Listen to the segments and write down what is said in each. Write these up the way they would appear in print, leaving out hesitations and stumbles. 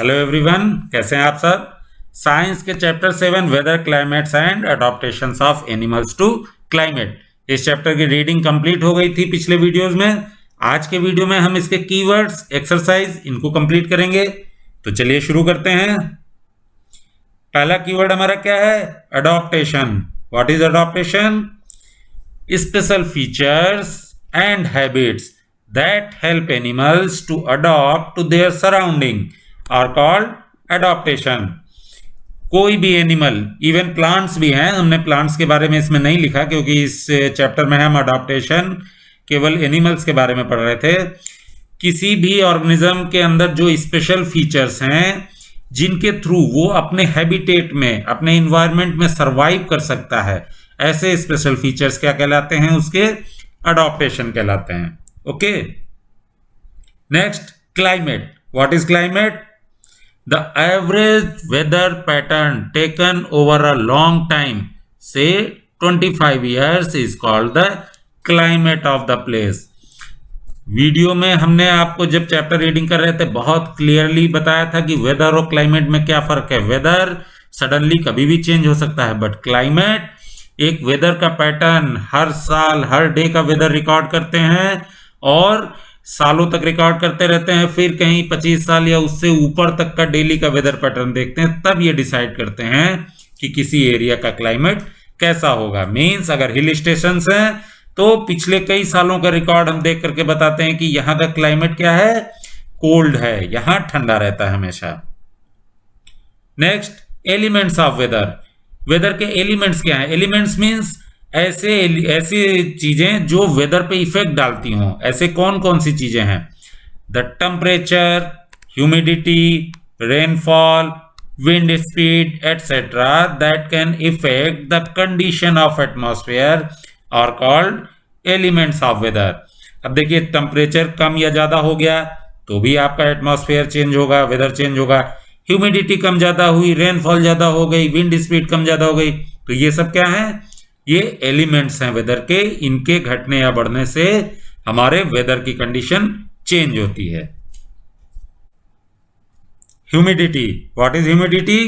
Hello everyone, कैसे हैं आप सब। साइंस के chapter 7 weather climates and adaptations of animals to climate, इस चैप्टर की रीडिंग कंप्लीट हो गई थी पिछले वीडियोस में। आज के वीडियो में हम इसके कीवर्ड्स, एक्सरसाइज इनको कंप्लीट करेंगे। तो चलिए शुरू करते हैं। पहला कीवर्ड हमारा क्या है? Adaptation. What is adaptation? Special features and habits that help animals to adopt to their surrounding are called adaptation। कोई भी एनिमल, इवन प्लांट्स भी हैं, हमने प्लांट्स के बारे में इसमें नहीं लिखा क्योंकि इस चैप्टर में हम अडॉप्टेशन केवल एनिमल्स के बारे में पढ़ रहे थे। किसी भी ऑर्गेनिज्म के अंदर जो स्पेशल फीचर्स हैं जिनके थ्रू वो अपने हैबिटेट में, अपने इन्वायरमेंट में सरवाइव कर सकता है, ऐसे स्पेशल फीचर्स क्या कहलाते हैं? उसके अडॉप्टेशन कहलाते हैं। Okay. Next, climate. What is climate? The average weather pattern taken over a long time, say 25 years, is called the climate of the place। Video में हमने आपको जब चैप्टर रीडिंग कर रहे थे बहुत क्लियरली बताया था कि वेदर और क्लाइमेट में क्या फर्क है। वेदर सडनली कभी भी चेंज हो सकता है, बट क्लाइमेट एक वेदर का पैटर्न, हर साल हर डे का वेदर रिकॉर्ड करते हैं और सालों तक रिकॉर्ड करते रहते हैं। फिर कहीं 25 साल या उससे ऊपर तक का डेली का वेदर पैटर्न देखते हैं, तब ये डिसाइड करते हैं कि किसी एरिया का क्लाइमेट कैसा होगा। मीन्स अगर हिल स्टेशंस हैं तो पिछले कई सालों का रिकॉर्ड हम देख करके बताते हैं कि यहाँ का क्लाइमेट क्या है, कोल्ड है, यहाँ ठंडा रहता है हमेशा। Next, elements of weather. Weather के एलिमेंट्स क्या हैं? एलिमेंट्स मीन्स ऐसी चीजें जो वेदर पे इफेक्ट डालती हों। ऐसे कौन कौन सी चीजें हैं? The temperature, humidity, rainfall, wind speed etcetera that can effect the condition of atmosphere are called elements of weather. अब देखिए, टेम्परेचर कम या ज्यादा हो गया तो भी आपका एटमॉस्फेयर चेंज होगा, वेदर चेंज होगा। ह्यूमिडिटी कम ज्यादा हुई, रेनफॉल ज्यादा हो गई, विंड स्पीड कम ज्यादा हो गई, तो ये सब क्या है? ये एलिमेंट्स हैं वेदर के। इनके घटने या बढ़ने से हमारे वेदर की कंडीशन चेंज होती है। Humidity. What is humidity?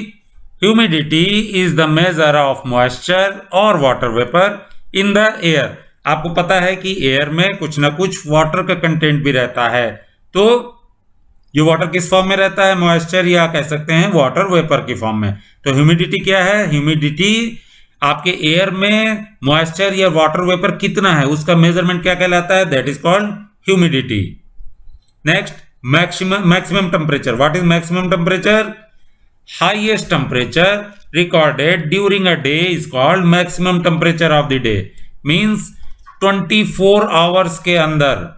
Humidity is the measure of moisture और water vapour in the air. आपको पता है कि एयर में कुछ ना कुछ वाटर का कंटेंट भी रहता है, तो ये वाटर किस फॉर्म में रहता है? मॉइस्चर, या कह सकते हैं वाटर वेपर की फॉर्म में। तो ह्यूमिडिटी क्या है? ह्यूमिडिटी आपके एयर में मॉइस्चर या वाटर वेपर कितना है, उसका मेजरमेंट क्या कहलाता है? That is called humidity. Next, maximum temperature. What is maximum temperature? Highest temperature recorded during a day is called maximum temperature of the day. Means 24 hours के अंदर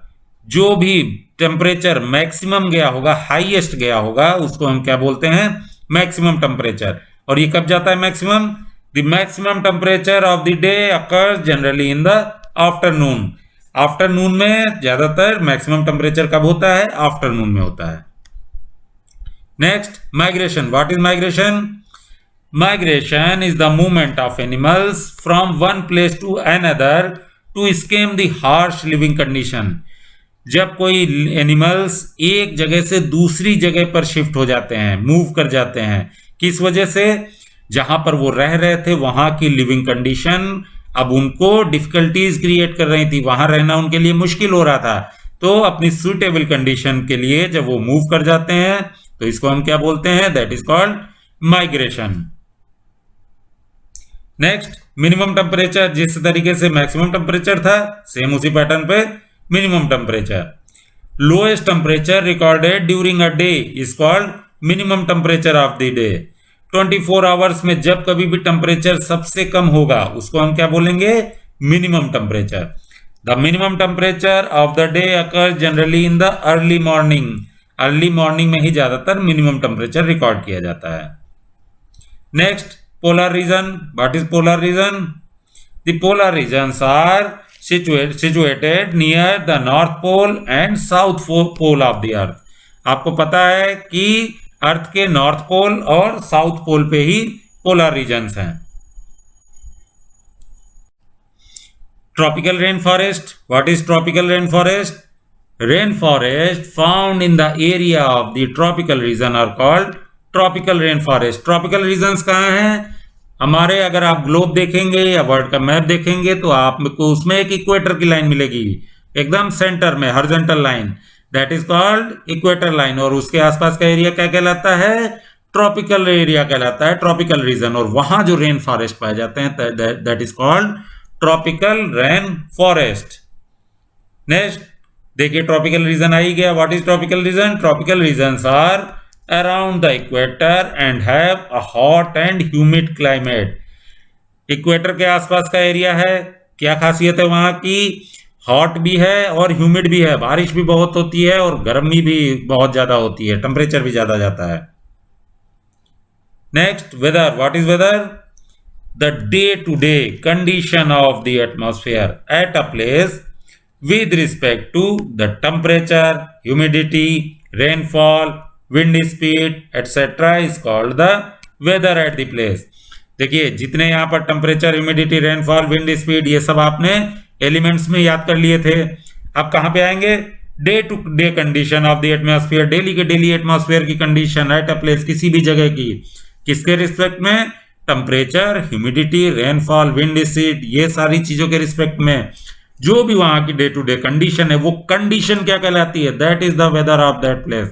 जो भी टेम्परेचर मैक्सिमम गया होगा, हाईएस्ट गया होगा, उसको हम क्या बोलते हैं? Maximum temperature. और ये कब जाता है maximum? The maximum temperature of the day occurs generally in the afternoon। Afternoon में ज्यादातर मैक्सिमम टेम्परेचर कब होता है? आफ्टरनून में होता है। Next, migration. What is migration? Migration is the movement of animals from one place to another to escape the harsh living condition. जब कोई एनिमल्स एक जगह से दूसरी जगह पर शिफ्ट हो जाते हैं, मूव कर जाते हैं, किस वजह से? जहां पर वो रह रहे थे वहां की लिविंग कंडीशन अब उनको डिफिकल्टीज क्रिएट कर रही थी, वहां रहना उनके लिए मुश्किल हो रहा था। तो अपनी सुटेबल कंडीशन के लिए जब वो मूव कर जाते हैं तो इसको हम क्या बोलते हैं? That is called migration. Next, minimum temperature. जिस तरीके से मैक्सिमम टेम्परेचर था, सेम उसी पैटर्न पे minimum temperature. Lowest temperature recorded during a day is called minimum temperature of the day. 24 hours में जब कभी भी टेम्परेचर सबसे कम होगा उसको हम क्या बोलेंगे? Minimum temperature. The minimum temperature of the day occurs generally in the early morning. Early morning में ही ज्यादातर मिनिमम टेम्परेचर रिकॉर्ड किया जाता है। Next, polar region. What is polar region? The polar regions are situated near the north pole and south pole of the earth। आपको पता है कि अर्थ के नॉर्थ पोल और साउथ पोल पे ही पोलर रीजन्स हैं। Tropical rain forest. What is tropical rain forest? Rain forest found in the area of the tropical region are called tropical rain forest. Tropical regions कहाँ हैं हमारे? अगर आप globe देखेंगे या वर्ल्ड का मैप देखेंगे तो आपको उसमें एक इक्वेटर की लाइन मिलेगी, एकदम सेंटर में horizontal line, that is called equator line. और उसके आसपास का एरिया क्या कहलाता है? ट्रॉपिकल एरिया कहलाता है, ट्रॉपिकल रीजन। और वहां जो रेन फॉरेस्ट पाए जाते हैं that is called tropical rain forest. Next देखिए, ट्रॉपिकल रीजन आ ही गया। What is tropical region? Tropical regions are around the equator and have a hot and humid climate. Equator के आसपास का एरिया है, क्या खासियत है वहां की? हॉट भी है और ह्यूमिड भी है, बारिश भी बहुत होती है और गर्मी भी बहुत ज्यादा होती है, टेम्परेचर भी ज्यादा जाता है। Next, weather. What is weather? The day to day condition of the atmosphere at a place with respect to the temperature, humidity, rainfall, wind speed, etc. is called the weather at the place। देखिए, जितने यहाँ पर temperature, humidity, rainfall, wind speed, ये सब आपने elements में याद कर लिए थे। अब कहाँ पे आएंगे? Day to day condition of the atmosphere, daily के डेली एटमॉस्फेयर की कंडीशन एट अ प्लेस, किसी भी जगह की, किसके रिस्पेक्ट में? Temperature, humidity, rainfall, wind speed, ये सारी चीजों के रिस्पेक्ट में जो भी वहां की डे टू डे कंडीशन है, वो कंडीशन क्या कहलाती है? That is the weather of that place.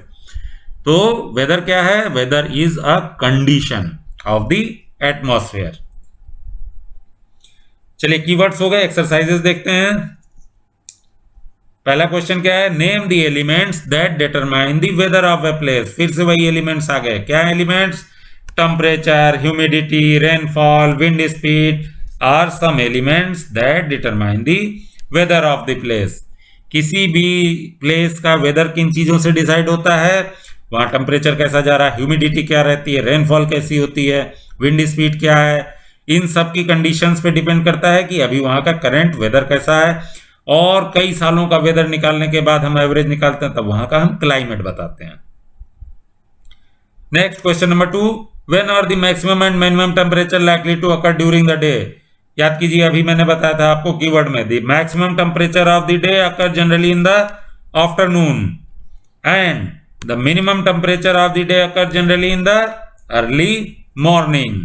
तो वेदर क्या है? Weather is a condition of the atmosphere. चलिए, कीवर्ड्स हो गए, एक्सरसाइजेस देखते हैं। पहला क्वेश्चन क्या है? Name the elements that determine the weather of a place. फिर से वही एलिमेंट्स आ गए। क्या elements? Temperature, humidity, rainfall, wind speed are some elements that determine the weather of the place. किसी भी प्लेस का वेदर किन चीजों से डिसाइड होता है? वहां टेम्परेचर कैसा जा रहा है, ह्यूमिडिटी क्या रहती है, रेनफॉल कैसी होती है, विंड स्पीड क्या है, इन सब की कंडीशंस पे डिपेंड करता है कि अभी वहां का करंट वेदर कैसा है। और कई सालों का वेदर निकालने के बाद हम एवरेज निकालते हैं, तब वहां का हम क्लाइमेट बताते हैं। Next, question number 2, when are the maximum and minimum temperature likely to occur during the day. याद कीजिए, अभी मैंने बताया था आपको कीवर्ड में, the maximum temperature of the day occur generally in the afternoon and the minimum temperature of the day occur generally in the early morning.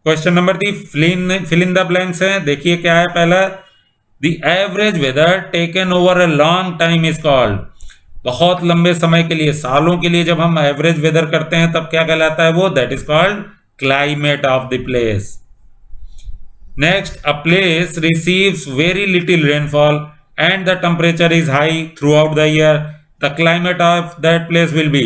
Question number 3, fill in the blanks है। देखिए क्या है पहला, the average weather taken over a long time is called. बहुत लंबे समय के लिए, सालों के लिए जब हम एवरेज वेदर करते हैं तब क्या कहलाता है वो? That is called climate of the place. Next, a place receives very little rainfall and the temperature is high throughout the year. The climate of that place will be,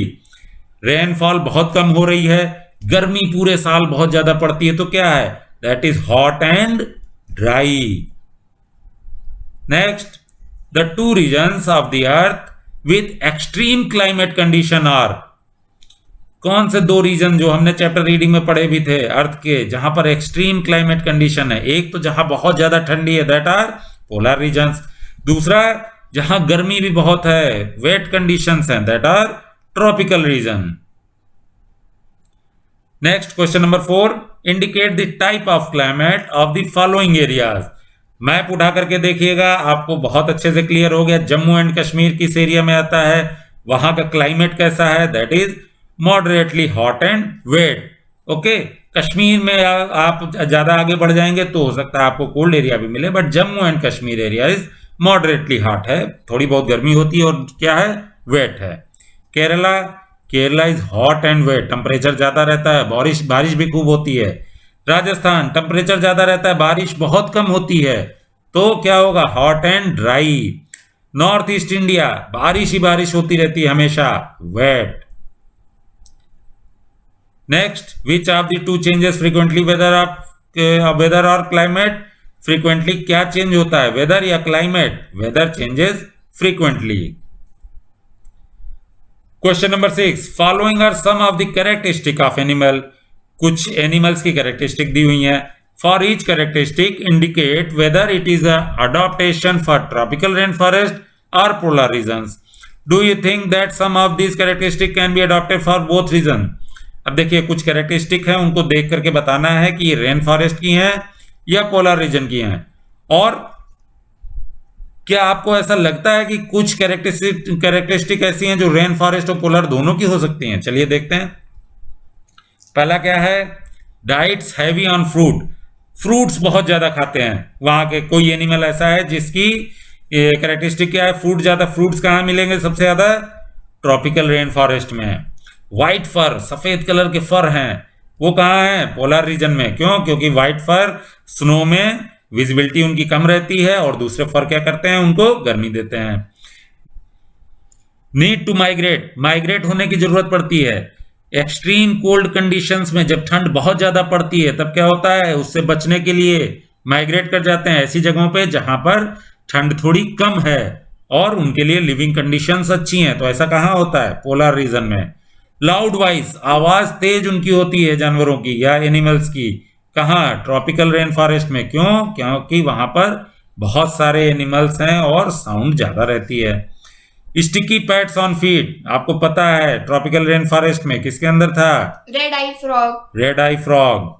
rainfall बहुत कम हो रही है, गर्मी पूरे साल बहुत ज्यादा पड़ती है, तो क्या है? That is hot and dry. Next, the two regions of the earth with extreme climate condition are, कौन से दो रीजन जो हमने चैप्टर रीडिंग में पढ़े भी थे अर्थ के, जहां पर एक्सट्रीम क्लाइमेट कंडीशन है? एक तो जहां बहुत ज्यादा ठंडी है, दैट आर पोलर रीजन्स। दूसरा जहां गर्मी भी बहुत है, वेट कंडीशंस हैं, that are tropical region. Next, question number 4, indicate the type of climate of the following areas. Map उठा करके देखिएगा, आपको बहुत अच्छे से क्लियर हो गया। जम्मू एंड कश्मीर किस एरिया में आता है, वहां का क्लाइमेट कैसा है? That is moderately hot and wet. Okay, Kashmir में आप ज्यादा आगे बढ़ जाएंगे तो हो सकता है आपको कोल्ड एरिया भी मिले, but Jammu and Kashmir area is moderately hot है, थोड़ी बहुत गर्मी होती है और क्या है? वेट है। Kerala is hot and wet, temperature ज्यादा रहता है, बारिश भी खूब होती है। राजस्थान टेम्परेचर ज्यादा रहता है, बारिश बहुत कम होती है, तो क्या होगा? Hot and dry. North east India बारिश ही बारिश होती रहती है हमेशा, wet. Next, which of the two changes frequently weather और क्लाइमेट? फ्रीक्वेंटली क्या चेंज होता है, वेदर या climate? Weather changes frequently. Question number 6, following are some of the characteristic of animal. कुछ एनिमल्स की कैरेक्टरिस्टिक दी हुई है। For each characteristic indicate whether it is adaptation for tropical rain forest और polar regions. Do you think that some of this characteristic can be adapted for both region? अब देखिए, कुछ characteristic है, उनको देख करके बताना है कि ये रेन फॉरेस्ट की हैं या पोलर रीजन की हैं। और क्या आपको ऐसा लगता है कि कुछ कैरेक्टरिस्टिक ऐसी हैं जो रेन फॉरेस्ट और पोलर दोनों की हो सकती हैं? चलिए देखते हैं। पहला क्या है? Diets heavy on fruit, fruits बहुत ज्यादा खाते हैं। वहां के कोई एनिमल ऐसा है जिसकी कैरेक्टरिस्टिक क्या है? फ्रूट ज्यादा। फ्रूट्स कहाँ मिलेंगे सबसे ज्यादा? ट्रॉपिकल रेन फॉरेस्ट में। व्हाइट फर, सफेद कलर के फर हैं, वो कहाँ है? पोलर रीजन में। क्यों? क्योंकि व्हाइट फर स्नो में विजिबिलिटी उनकी कम रहती है और दूसरे फर क्या करते हैं? उनको गर्मी देते हैं। नीड टू माइग्रेट, माइग्रेट होने की जरूरत पड़ती है। एक्सट्रीम कोल्ड कंडीशंस में जब ठंड बहुत ज्यादा पड़ती है तब क्या होता है? उससे बचने के लिए माइग्रेट कर जाते हैं ऐसी जगहों पे जहां पर ठंड थोड़ी कम है और उनके लिए लिविंग कंडीशंस अच्छी हैं। तो ऐसा कहाँ होता है? पोलर रीजन में। लाउड वॉइस, आवाज तेज उनकी होती है जानवरों की या एनिमल्स की। कहाँ? ट्रॉपिकल रेन फॉरेस्ट में। क्यों? क्योंकि वहां पर बहुत सारे एनिमल्स हैं और साउंड ज्यादा रहती है। स्टिकी पैड्स ऑन फीट, आपको पता है ट्रॉपिकल रेन फॉरेस्ट में किसके अंदर था? Red I frog. Red I frog.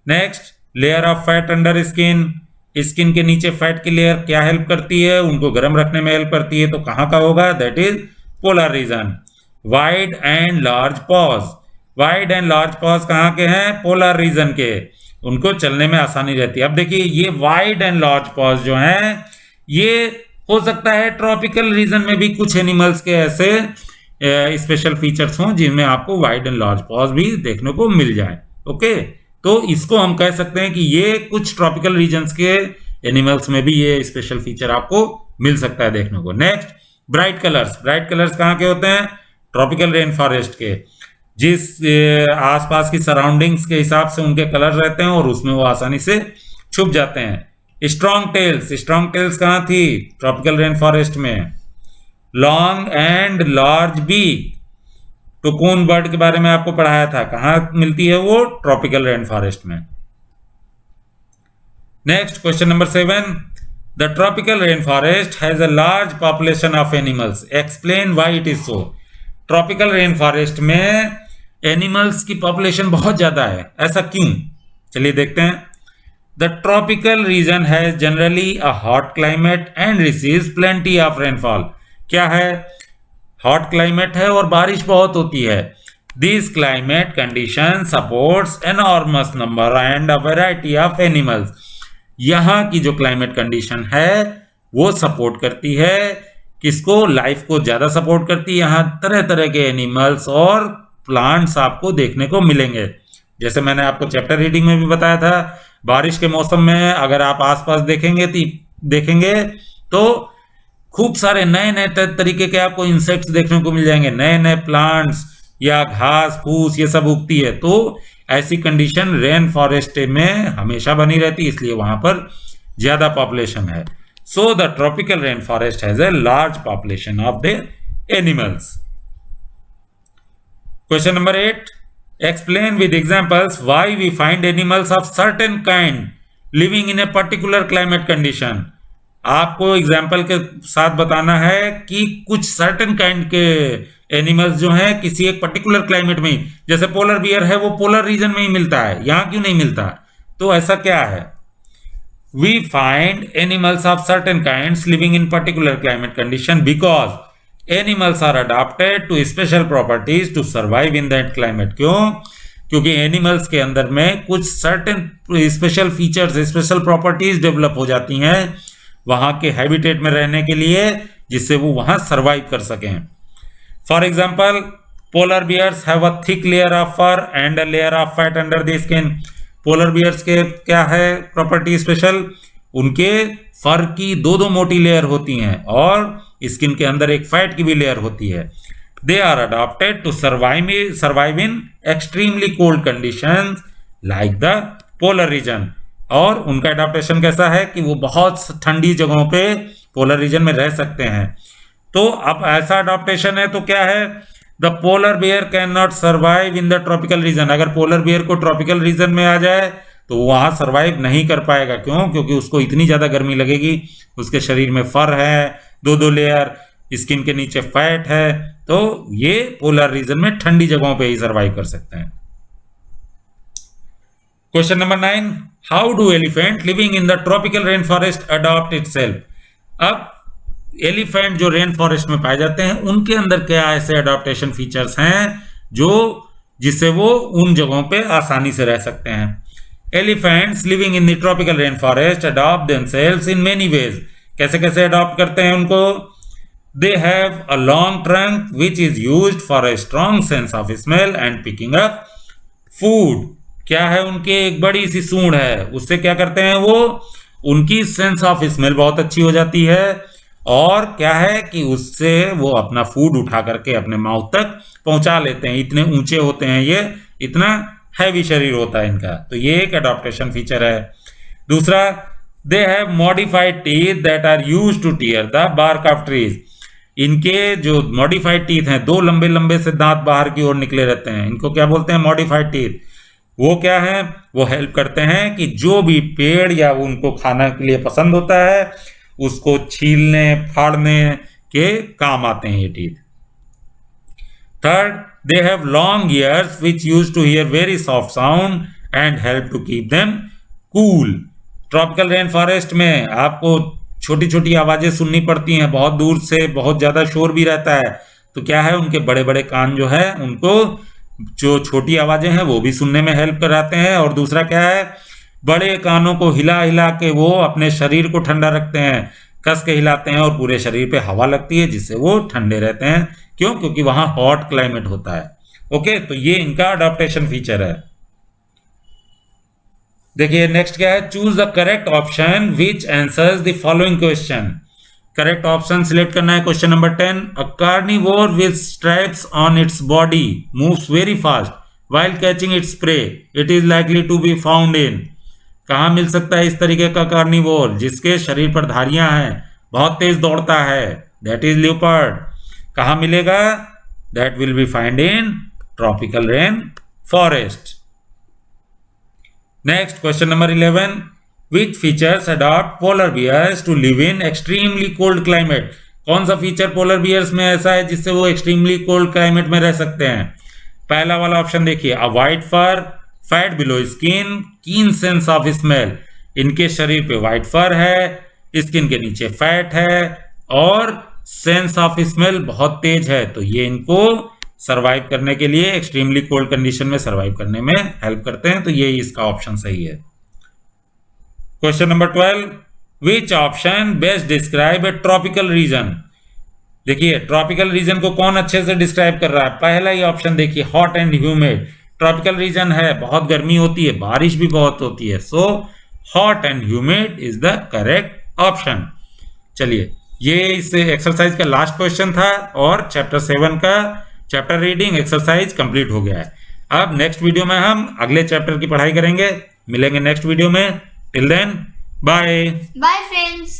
Next, layer of fat under skin, skin के नीचे फैट की लेयर क्या हेल्प करती है? उनको गर्म रखने में हेल्प करती है। तो कहां का होगा? That is polar reason. Wide and large pause, wide and large pause कहां के हैं? पोलर रीजन के। उनको चलने में आसानी रहती है। अब देखिए ये वाइड एंड लार्ज पॉज जो है ये हो सकता है ट्रॉपिकल रीजन में भी कुछ एनिमल्स के ऐसे स्पेशल फीचर्स हों जिनमें आपको वाइड एंड लार्ज पॉज भी देखने को मिल जाए। ओके, तो इसको हम कह सकते हैं कि ये कुछ ट्रॉपिकल रीजन्स के एनिमल्स में भी ये स्पेशल फीचर आपको मिल सकता है देखने को। Next, bright colours, bright colours कहाँ के होते हैं? ट्रॉपिकल रेन फॉरेस्ट के। जिस आसपास की सराउंडिंग्स के हिसाब से उनके कलर रहते हैं और उसमें वो आसानी से छुप जाते हैं। स्ट्रॉन्ग टेल्स, स्ट्रॉन्ग टेल्स कहाँ थी? ट्रॉपिकल रेन फॉरेस्ट में। Long and large beak, toucan bird के बारे में आपको पढ़ाया था, कहां मिलती है वो? ट्रॉपिकल रेन फॉरेस्ट में। Next, question number 7, the tropical rain forest has a large population of animals, explain why it is so. Tropical rain forest में एनिमल्स की पॉपुलेशन बहुत ज्यादा है, ऐसा क्यों? चलिए देखते हैं। The tropical region has generally a hot climate and receives plenty of rainfall. क्या है? हॉट क्लाइमेट है और बारिश बहुत होती है। This climate condition supports enormous number and a variety of animals. यहाँ की जो क्लाइमेट कंडीशन है वो सपोर्ट करती है किसको? लाइफ को ज्यादा सपोर्ट करती है। यहाँ तरह तरह के एनिमल्स और प्लांट्स आपको देखने को मिलेंगे। जैसे मैंने आपको चैप्टर रीडिंग में भी बताया था, बारिश के मौसम में अगर आप आसपास देखेंगे तो खूब सारे नए नए तरीके के आपको इंसेक्ट्स देखने को मिल जाएंगे, नए नए प्लांट्स या घास फूस ये सब उगती है। तो ऐसी कंडीशन रेन फॉरेस्ट में हमेशा बनी रहती है, इसलिए वहां पर ज्यादा पॉपुलेशन है। So the tropical rain forest has a large population of the animals. Question number 8, explain with examples why we find animals of certain kind living in a particular climate condition. आपको example के साथ बताना है कि कुछ certain kind के animals जो हैं किसी एक पर्टिकुलर क्लाइमेट में, जैसे पोलर बियर है वो पोलर रीजन में ही मिलता है, यहां क्यों नहीं मिलता? तो ऐसा क्या है? We find animals of certain kinds living in particular climate condition because animals are adapted to special properties to survive in that climate. क्यों? क्योंकि एनिमल्स के अंदर में कुछ certain special features, special properties develop हो जाती हैं वहां के हैबिटेट में रहने के लिए, जिससे वो वहां सर्वाइव कर सकें। For example, polar bears have a thick layer of fur and a layer of fat under the skin. Polar bears के क्या है प्रॉपर्टी स्पेशल? उनके फर की दो मोटी लेयर होती हैं और स्किन के अंदर एक फैट की भी लेयर होती है। They are adapted to survive in extremely cold conditions like the polar region. और उनका अडॉप्टेशन कैसा है कि वो बहुत ठंडी जगहों पे पोलर रीजन में रह सकते हैं। तो अब ऐसा अडॉप्टेशन है तो क्या है? The polar bear can not survive in the tropical reason. अगर पोलर बियर को ट्रॉपिकल रीजन में आ जाए तो वहां सर्वाइव नहीं कर पाएगा। क्यों? क्योंकि उसको इतनी ज्यादा गर्मी लगेगी, उसके शरीर में फर है, दो लेयर, स्किन के नीचे फैट है, तो ये पोलर रीजन में ठंडी जगहों पे ही सर्वाइव कर सकते हैं। Question number 9, how do elephant living in the tropical rain forest adopt itself. अब एलिफेंट जो रेन फॉरेस्ट में पाए जाते हैं उनके अंदर क्या ऐसे अडॉप्टेशन फीचर्स हैं जो जिससे वो उन जगहों पे आसानी से रह सकते हैं। Elephants living in the tropical rain forest adopt themselves in many ways. कैसे कैसे अडॉप्ट करते हैं उनको? They have a long trunk which is used for a strong sense of smell and picking up food. क्या है? उनके एक बड़ी सी सूंड है, उससे क्या करते हैं वो? उनकी सेंस ऑफ स्मेल बहुत अच्छी हो जाती है और क्या है कि उससे वो अपना फूड उठा करके अपने माउथ तक पहुंचा लेते हैं। इतने ऊंचे होते हैं ये, इतना हैवी शरीर होता है इनका, तो ये एक एडॉप्टेशन फीचर है। दूसरा, they have modified teeth that are used to tear the bark off trees. इनके जो मॉडिफाइड टीथ हैं, दो लंबे लंबे से दांत बाहर की ओर निकले रहते हैं, इनको क्या बोलते हैं? Modified teeth. वो क्या है? वो हेल्प करते हैं कि जो भी पेड़ या उनको खाना के लिए पसंद होता है उसको छीलने फाड़ने के काम आते हैं ये teeth. Third, they have long ears which use to hear very soft sound and help to keep them cool. Tropical rain forest में आपको छोटी छोटी आवाजें सुननी पड़ती हैं, बहुत दूर से बहुत ज्यादा शोर भी रहता है, तो क्या है उनके बड़े बड़े कान जो है उनको जो छोटी आवाजें हैं वो भी सुनने में हेल्प कराते हैं। और दूसरा क्या है? बड़े कानों को हिला हिला के वो अपने शरीर को ठंडा रखते हैं, कस के हिलाते हैं और पूरे शरीर पे हवा लगती है जिससे वो ठंडे रहते हैं। क्यों? क्योंकि वहां हॉट क्लाइमेट होता है। ओके, तो ये इनका अडॉप्टेशन फीचर है। देखिए नेक्स्ट क्या है? Choose the correct option which answers the following question. Correct option select करना है। Question number 10, a carnivore with stripes on its body moves very fast while catching its prey, it is likely to be found in. कहाँ मिल सकता है इस तरीके का carnivore जिसके शरीर पर धारियां हैं, बहुत तेज दौड़ता है? That is leopard. कहाँ मिलेगा? That will be find in tropical rain forest. Next question number 11, which features adopt polar bears to live in extremely cold climate। कौन सा फीचर पोलर बियर्स में ऐसा है जिससे वो एक्सट्रीमली कोल्ड क्लाइमेट में रह सकते हैं? पहला वाला ऑप्शन देखिए, a white fur, fat below skin, keen sense of smell. इनके शरीर पे व्हाइट फर है, स्किन के नीचे फैट है और सेंस ऑफ स्मेल बहुत तेज है, तो ये इनको सरवाइव करने के लिए एक्सट्रीमली कोल्ड कंडीशन में सरवाइव करने में हेल्प करते हैं, तो ये इसका ऑप्शन सही है। Question number 12, which option best describe A tropical region. देखिए ट्रॉपिकल रीजन को कौन अच्छे से डिस्क्राइब कर रहा है? पहला ही ऑप्शन देखिए, hot and humid. Tropical region है, बहुत गर्मी होती है, बारिश भी बहुत होती है, so hot and humid is the correct option. चलिए ये इस एक्सरसाइज का लास्ट क्वेश्चन था और चैप्टर 7 का चैप्टर रीडिंग एक्सरसाइज कंप्लीट हो गया है। अब नेक्स्ट वीडियो में हम अगले चैप्टर की पढ़ाई करेंगे। मिलेंगे नेक्स्ट वीडियो में। Till then, bye. Bye friends.